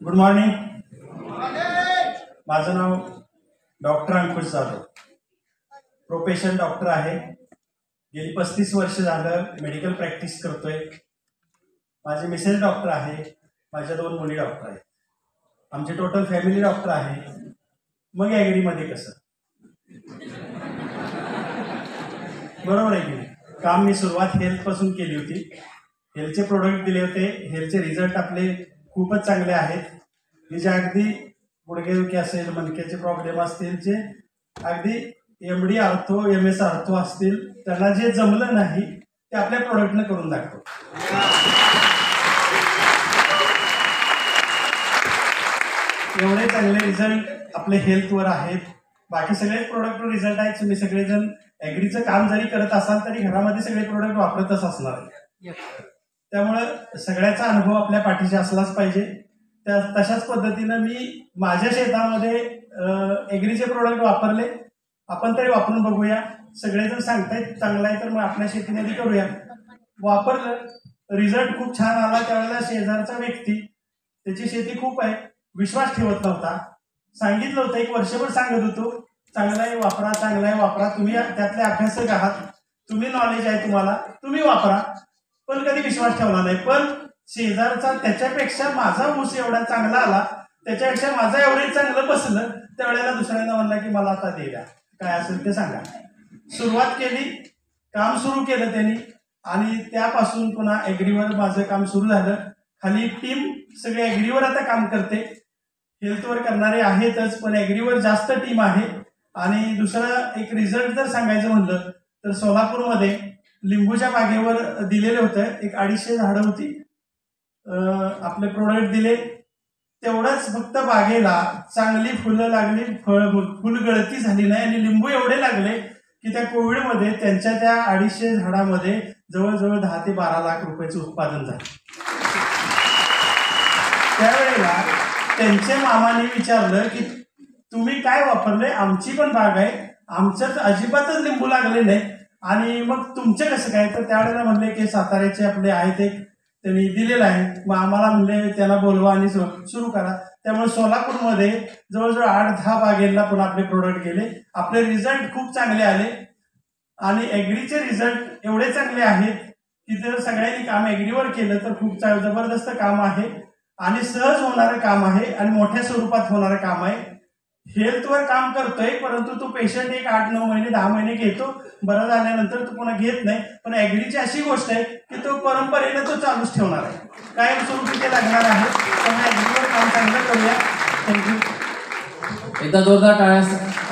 Good morning. माझं नाव doctor अंकुश Jadhav. Profession doctor आहे. गेली 35 वर्ष झालं मेडिकल प्रॅक्टिस करतोय. माझे मिसेस डॉक्टर आहे. माझ्या 2 मुली डॉक्टर आहेत. आमची टोटल फॅमिली डॉक्टर आहे. मग ॲग्रीमध्ये कसं? बरोबर आहे की नाही? काम मी सुरुवात हेल्थपासून केली होती. हेल्थचे प्रोडक्ट दिले होते. हेल्थचे रिझल्ट आपले खूपच चांगले आहेत. हे जे अगदी गुडघेदुखी असेल, मणक्याचे प्रॉब्लेम असतील, जे अगदी MD आर्थो MS आर्थो असतील, त्यांना जे जमलं नाही ते आपल्या प्रोडक्टनं करून दाखवतो. एवढे चांगले रिझल्ट आपले हेल्थवर आहेत. बाकी सगळेच प्रोडक्टवर रिझल्ट आहेत. तुम्ही सगळेजण ॲग्रीचं काम जरी करत असाल तरी घरामध्ये सगळे प्रोडक्ट वापरतच असणार आहे. त्यामुळं सगळ्याचा अनुभव आपल्या पाठीशी असलाच पाहिजे. तशाच पद्धतीनं मी माझ्या शेतामध्ये ॲग्रीचे प्रोडक्ट वापरले. आपण तरी वापरून बघूया. सगळेजण सांगतायत चांगलं आहे तर मग आपल्या शेतीमध्ये करूया. वापरलं, रिझल्ट खूप छान आला. त्यावेळेला शेजारचा व्यक्ती, त्याची शेती खूप आहे, विश्वास ठेवत नव्हता. सांगितलं होतं, 1 वर्षभर सांगत होतो, चांगलं आहे वापरा, चांगलं आहे वापरा, तुम्ही त्यातले अभ्यासक आहात, तुम्ही नॉलेज आहे तुम्हाला, तुम्ही वापरा. पण कधी विश्वास ठेवला नाही. पण शेजारचा त्याच्यापेक्षा माझा ऊस एवढा चांगला आला, त्याच्यापेक्षा माझा एवढे चांगलं बसलं. त्यावेळेला दुसऱ्यांदा म्हणला की मला आता द्या, काय असेल ते सांगा. सुरुवात केली, काम सुरू केलं त्यांनी आणि त्यापासून पुन्हा ॲग्रीवर माझं काम सुरू झालं. खाली टीम सगळे ॲग्रीवर आता काम करते. हेल्थवर करणारे आहेतच, पण ॲग्रीवर जास्त टीम आहे. आणि दुसरा एक रिझल्ट जर सांगायचं म्हणलं तर सोलापूरमध्ये लिंबूच्या बागेवर दिलेलं होतं. एक 250 झाडं होती. आपले प्रोडक्ट दिले, तेवढंच फक्त बागेला चांगली फुलं लागली, फुलगळती झाली नाही आणि लिंबू एवढे लागले की त्या कोविडमध्ये त्यांच्या त्या 250 झाडामध्ये जवळजवळ 10 ते 12 लाख रुपयाचं उत्पादन झालं. त्यावेळेला त्यांच्या मामाने विचारलं की तुम्ही काय वापरले? आमची पण बाग आहे, आमच्यात अजिबातच लिंबू लागले नाही आणि मग तुमचं कसं काय? तर त्यावेळेला म्हणले की साताऱ्याचे आपले आहेत, एक त्यांनी दिलेलं आहे. मग आम्हाला म्हणले त्यांना बोलवा आणि सुरू करा. त्यामुळे सोलापूरमध्ये जवळजवळ 8-10 बागेला पण आपले प्रोडक्ट गेले. आपले रिझल्ट खूप चांगले आले आणि ॲग्रीचे रिझल्ट एवढे चांगले आहेत की जर सगळ्यांनी काम ॲग्रीवर केलं तर खूप जबरदस्त काम आहे आणि सहज होणारं काम आहे आणि मोठ्या स्वरूपात होणारं काम आहे. हेल्थवर काम करतोय, परंतु तो पेशंट एक 8-9 महिने 10 महिने घेतो, बरं झाल्यानंतर तो पुन्हा घेत नाही. पण ॲग्रीची अशी गोष्ट आहे की तो परंपरेनं तो चालूच ठेवणार आहे, कायमस्वरूपी ते लागणार आहे. त्यामुळे ॲग्रीवर काम चांगलं करूया. थँक्यू. एकदा जोरदार टाळ्या.